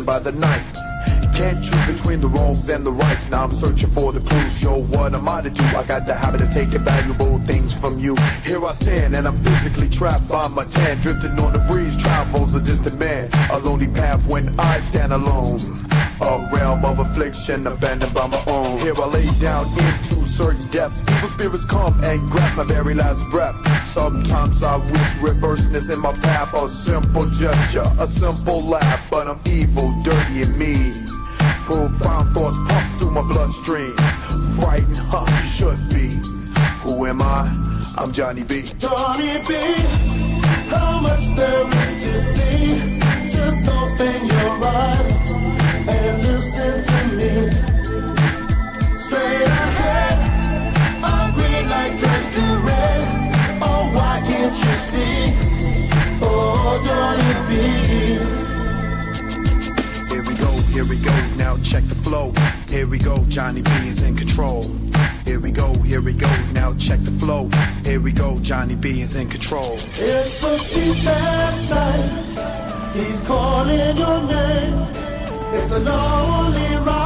by the night. Can't choose between the wrongs and the rights. Now I'm searching for the clues. Yo, what am I to do? I got the habit of taking valuable things from you. Here I stand and I'm physically trapped by my tan. Drifting on the breeze, travels a distant man. A lonely path when I stand alone. A realm of affliction abandoned by my own. Here I lay down into certain depths. Evil spirits come and grasp my very last breath. Sometimes I wish reverseness in my path. A simple gesture, a simple laugh. But I'm evil, dirty and mean. Profound thoughts pump through my bloodstream. Frightened, huh? You should be. Who am I? I'm Johnny B. Johnny B. How much there is to see? Just open your eyes and listen to me. Straight ahead, a green light turns to red. Oh, why can't you see? Oh, Johnny B. Here we go, now check the flow. Here we go, Johnny B is in control. Here we go, now check the flow. Here we go, Johnny B is in control. It's the sleep last night, he's calling your name. It's a lonely ride.